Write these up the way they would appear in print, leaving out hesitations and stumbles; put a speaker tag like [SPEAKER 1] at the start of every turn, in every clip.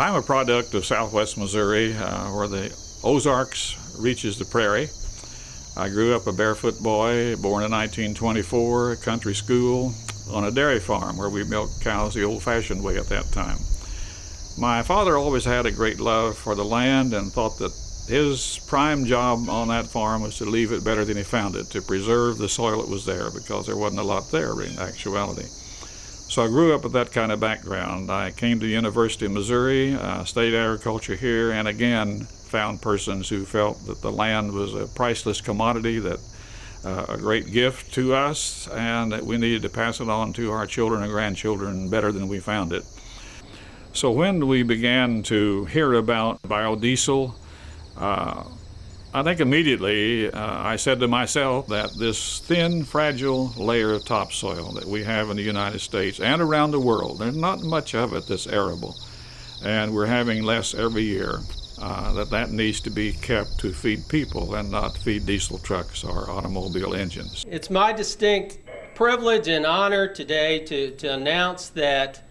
[SPEAKER 1] I'm a product of southwest Missouri, where the Ozarks reaches the prairie. I grew up a barefoot boy, born in 1924, country school, on a dairy farm where we milked cows the old-fashioned way at that time. My father always had a great love for the land and thought that his prime job on that farm was to leave it better than he found it, to preserve the soil that was there, because there wasn't a lot there in actuality. So I grew up with that kind of background. I came to the University of Missouri, studied agriculture here, and again found persons who felt that the land was a priceless commodity, that a great gift to us, and that we needed to pass it on to our children and grandchildren better than we found it. So when we began to hear about biodiesel, I think immediately I said to myself that this thin, fragile layer of topsoil that we have in the United States and around the world, there's not much of it that's arable, and we're having less every year, that needs to be kept to feed people and not feed diesel trucks or automobile engines.
[SPEAKER 2] It's my distinct privilege and honor today to announce that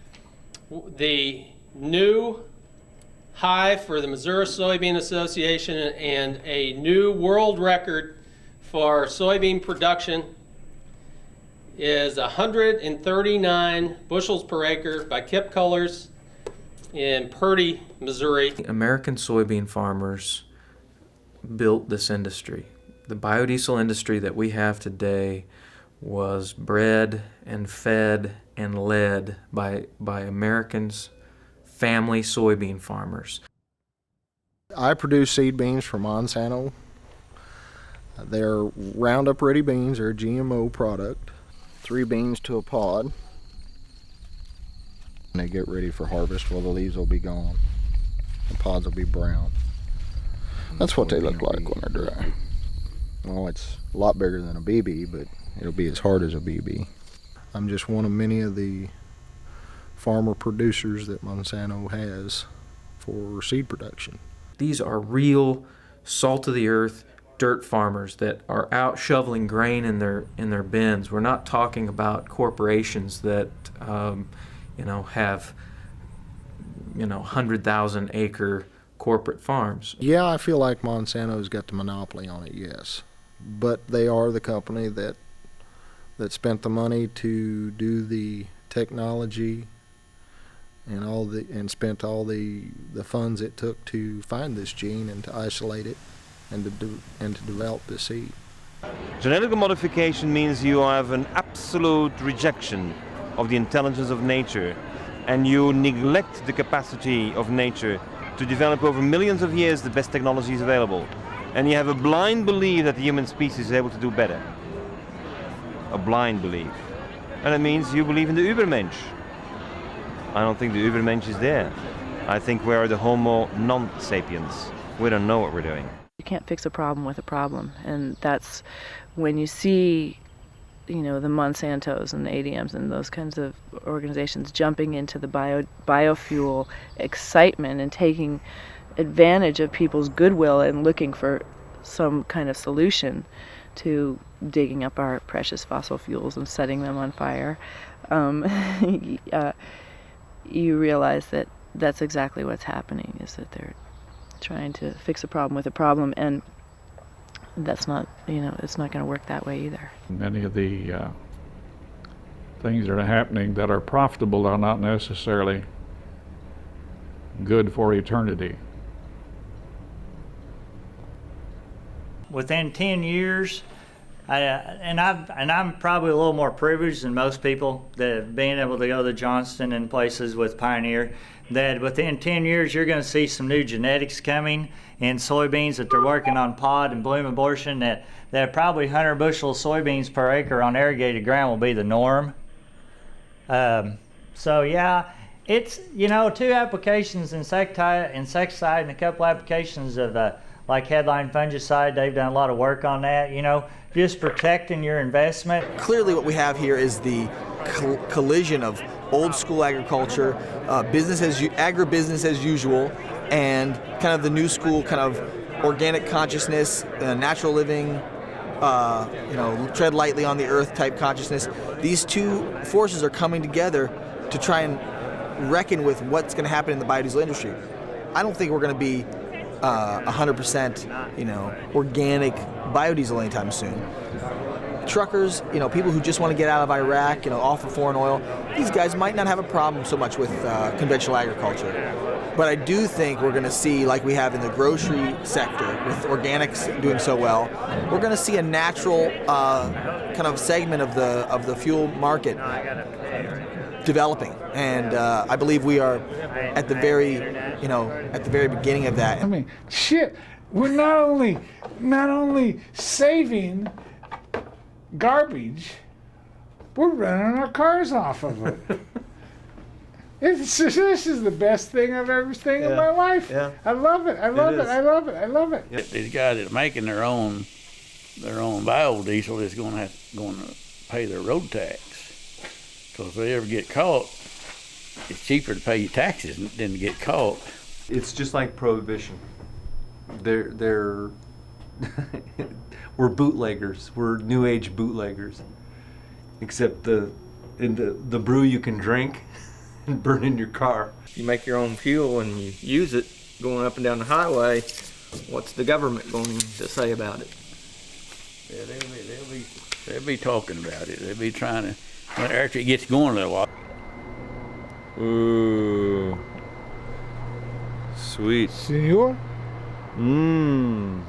[SPEAKER 2] the new high for the Missouri Soybean Association and a new world record for soybean production is 139 bushels per acre by Kip Cullers in Purdy, Missouri.
[SPEAKER 3] American soybean farmers built this industry. The biodiesel industry that we have today was bred and fed and led by Americans, family soybean farmers.
[SPEAKER 4] I produce seed beans for Monsanto. They're Roundup Ready beans. They're a GMO product. 3 beans to a pod. And they get ready for harvest. Well, the leaves will be gone. The pods will be brown. That's what they look like when they're dry. Well, it's a lot bigger than a BB, but it'll be as hard as a BB. I'm just one of many of the farmer producers that Monsanto has for seed production.
[SPEAKER 3] These are real salt of the earth dirt farmers that are out shoveling grain in their bins. We're not talking about corporations that have 100,000 acre corporate farms.
[SPEAKER 4] Yeah, I feel like Monsanto's got the monopoly on it, yes. But they are the company that spent the money to do the technology and spent all the funds it took to find this gene and to isolate it and to develop the seed.
[SPEAKER 5] Genetic modification means you have an absolute rejection of the intelligence of nature, and you neglect the capacity of nature to develop over millions of years the best technologies available. And you have a blind belief that the human species is able to do better. A blind belief. And it means you believe in the Übermensch. I don't think the Übermensch is there. I think we are the Homo non-sapiens. We don't know what we're doing.
[SPEAKER 6] You can't fix a problem with a problem, and that's when you see, the Monsantos and the ADMs and those kinds of organizations jumping into the biofuel excitement and taking advantage of people's goodwill and looking for some kind of solution to digging up our precious fossil fuels and setting them on fire. You realize that that's exactly what's happening, is that they're trying to fix a problem with a problem, and that's not, it's not going to work that way either.
[SPEAKER 1] Many of the things that are happening that are profitable are not necessarily good for eternity.
[SPEAKER 7] Within 10 years, I'm probably a little more privileged than most people that have been able to go to Johnston and places with Pioneer, that within 10 years you're going to see some new genetics coming in soybeans that they're working on pod and bloom abortion, that probably 100 bushels of soybeans per acre on irrigated ground will be the norm. So yeah, it's, 2 applications, insecticide and a couple applications of like headline fungicide. They've done a lot of work on that, just protecting your investment.
[SPEAKER 8] Clearly what we have here is the collision of old school agriculture, agribusiness as usual, and kind of the new school kind of organic consciousness, natural living, tread lightly on the earth type consciousness. These two forces are coming together to try and reckon with what's going to happen in the biodiesel industry. I don't think we're going to be 100%, organic biodiesel anytime soon. Truckers, people who just want to get out of Iraq, off of foreign oil, these guys might not have a problem so much with conventional agriculture. But I do think we're going to see, like we have in the grocery sector, with organics doing so well, we're going to see a natural kind of segment of the fuel market developing, and I believe we are at the very beginning of that.
[SPEAKER 9] I mean, shit, we're not only saving garbage, we're running our cars off of it. This is the best thing I've ever seen in my life.
[SPEAKER 10] Yeah.
[SPEAKER 9] I love it. I love it. I love it. I love it.
[SPEAKER 11] These guys that are making their own biodiesel is going to pay their road tax. Because if they ever get caught, it's cheaper to pay your taxes than to get caught.
[SPEAKER 10] It's just like prohibition. We're bootleggers. We're new age bootleggers. Except the brew you can drink and burn in your car.
[SPEAKER 3] You make your own fuel and you use it going up and down the highway. What's the government going to say about it?
[SPEAKER 11] Yeah, they'll be talking about it. They'll be trying to, after it gets going a little while.
[SPEAKER 10] Ooh. Sweet.
[SPEAKER 9] Senor?
[SPEAKER 10] Mmm.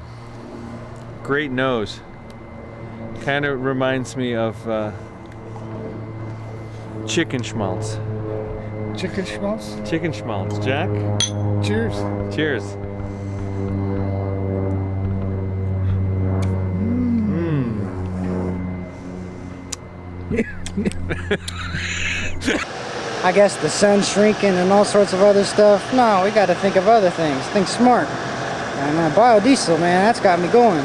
[SPEAKER 10] Great nose. Kind of reminds me of chicken schmaltz.
[SPEAKER 9] Chicken schmaltz?
[SPEAKER 10] Chicken schmaltz. Jack?
[SPEAKER 9] Cheers.
[SPEAKER 10] Cheers.
[SPEAKER 12] I guess the sun's shrinking and all sorts of other stuff. No, we got to think of other things. Think smart. And biodiesel, man, that's got me going.